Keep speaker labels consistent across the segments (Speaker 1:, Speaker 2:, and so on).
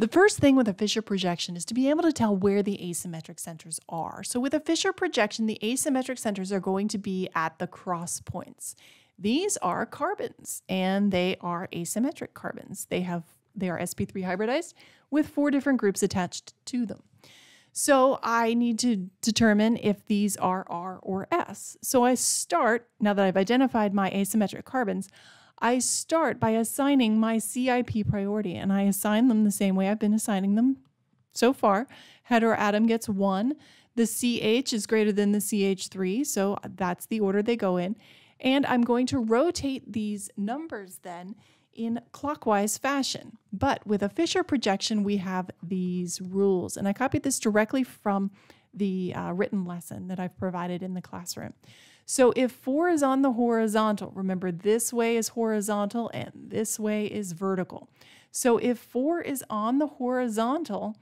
Speaker 1: The first thing with a Fischer projection is to be able to tell where the asymmetric centers are. So with a Fischer projection, the asymmetric centers are going to be at the cross points. These are carbons, and they are asymmetric carbons. They are sp3 hybridized with 4 different groups attached to them. So I need to determine if these are R or S. So I start, now that I've identified my asymmetric carbons, I start by assigning my CIP priority, and I assign them the same way I've been assigning them so far. Heteroatom gets 1. The CH is greater than the CH3, so that's the order they go in. And I'm going to rotate these numbers then in clockwise fashion. But with a Fischer projection, we have these rules, and I copied this directly from the written lesson that I've provided in the classroom. So if 4 is on the horizontal, remember this way is horizontal and this way is vertical. So if 4 is on the horizontal,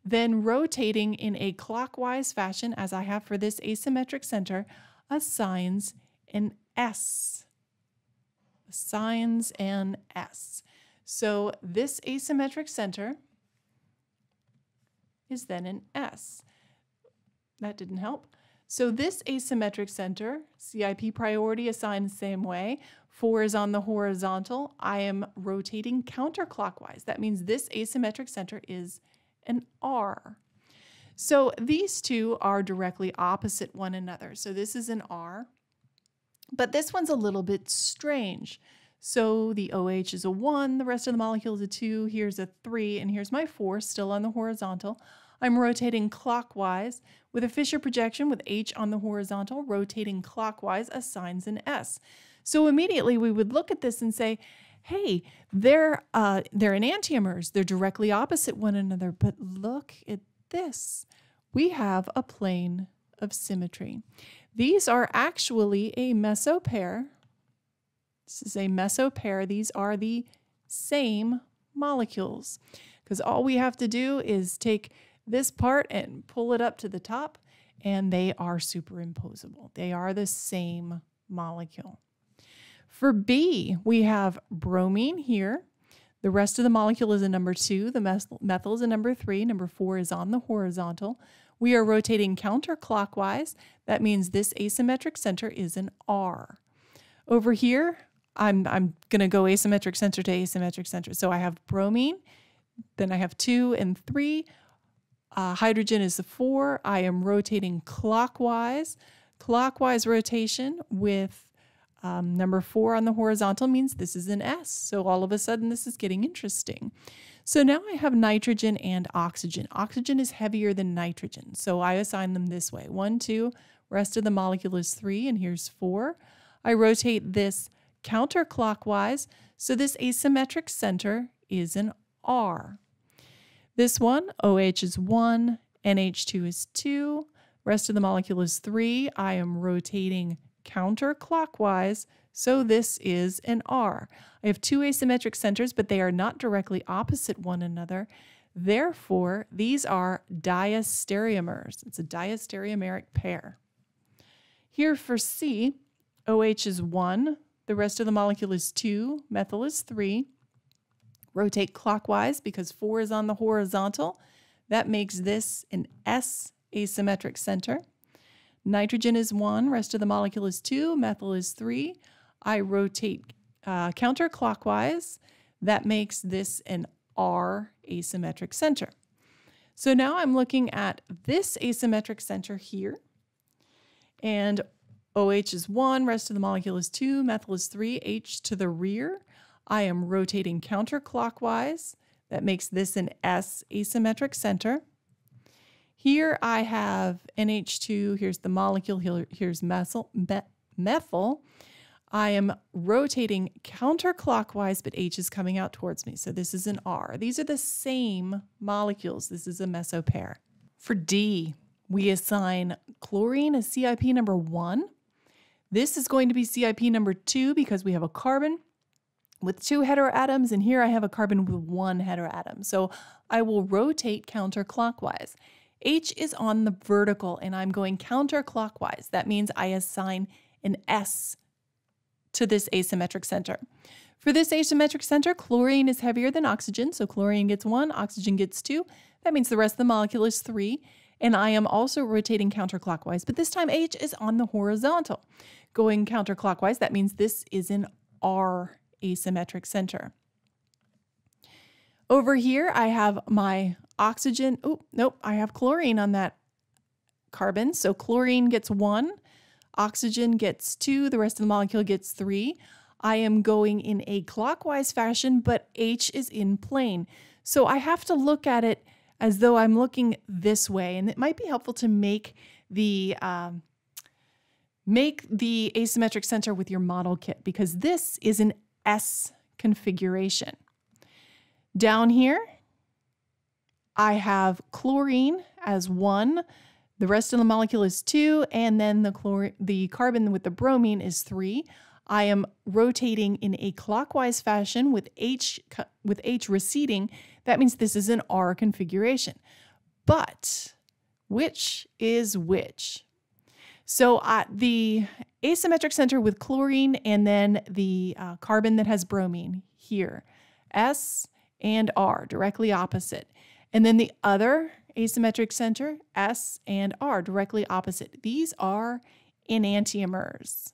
Speaker 1: then rotating in a clockwise fashion, as I have for this asymmetric center, assigns an S. Assigns an S. So this asymmetric center is then an S. That didn't help. So this asymmetric center, CIP priority assigned the same way. 4 is on the horizontal. I am rotating counterclockwise. That means this asymmetric center is an R. So these two are directly opposite one another. So this is an R, but this one's a little bit strange. So the OH is a 1, the rest of the molecule is a 2, here's a 3, and here's my 4 still on the horizontal. I'm rotating clockwise. With a Fischer projection with H on the horizontal, rotating clockwise assigns an S. So immediately we would look at this and say, hey, they're enantiomers. They're directly opposite one another. But look at this. We have a plane of symmetry. These are actually a mesopair. This is a mesopair. These are the same molecules, because all we have to do is take this part and pull it up to the top, and they are superimposable. They are the same molecule. For B, we have bromine here. The rest of the molecule is a number 2. The methyl is a number 3. Number 4 is on the horizontal. We are rotating counterclockwise. That means this asymmetric center is an R. Over here, I'm going to go asymmetric center to asymmetric center. So I have bromine, then I have 2 and 3. Hydrogen is the 4. I am rotating clockwise. Clockwise rotation with number 4 on the horizontal means this is an S. So all of a sudden this is getting interesting. So now I have nitrogen and oxygen. Oxygen is heavier than nitrogen. So I assign them this way. 1, 2, rest of the molecule is 3, and here's 4. I rotate this counterclockwise. So this asymmetric center is an R. This one, OH is 1, NH2 is 2, rest of the molecule is 3. I am rotating counterclockwise, so this is an R. I have 2 asymmetric centers, but they are not directly opposite one another. Therefore, these are diastereomers. It's a diastereomeric pair. Here for C, OH is 1, the rest of the molecule is 2, methyl is 3. Rotate clockwise because 4 is on the horizontal. That makes this an S asymmetric center. Nitrogen is 1, rest of the molecule is 2, methyl is 3. I rotate counterclockwise. That makes this an R asymmetric center. So now I'm looking at this asymmetric center here. And OH is 1, rest of the molecule is 2, methyl is 3, H to the rear. I am rotating counterclockwise. That makes this an S asymmetric center. Here I have NH2. Here's the molecule. Here's methyl. I am rotating counterclockwise, but H is coming out towards me. So this is an R. These are the same molecules. This is a mesopair. For D, we assign chlorine as CIP number 1. This is going to be CIP number 2 because we have a carbon with 2 heteroatoms, and here I have a carbon with 1 heteroatom. So I will rotate counterclockwise. H is on the vertical, and I'm going counterclockwise. That means I assign an S to this asymmetric center. For this asymmetric center, chlorine is heavier than oxygen, so chlorine gets 1, oxygen gets 2. That means the rest of the molecule is 3. And I am also rotating counterclockwise, but this time H is on the horizontal. Going counterclockwise, that means this is an R asymmetric center. Over here, I have my oxygen. Oh, nope, I have chlorine on that carbon. So chlorine gets 1, oxygen gets 2, the rest of the molecule gets 3. I am going in a clockwise fashion, but H is in plane. So I have to look at it as though I'm looking this way, and it might be helpful to make the asymmetric center with your model kit, because this is an S configuration. Down here, I have chlorine as 1, the rest of the molecule is 2, and then the carbon with the bromine is 3. I am rotating in a clockwise fashion with H receding. That means this is an R configuration. But which is which? So the asymmetric center with chlorine and then the carbon that has bromine here, S and R, directly opposite. And then the other asymmetric center, S and R, directly opposite. These are enantiomers.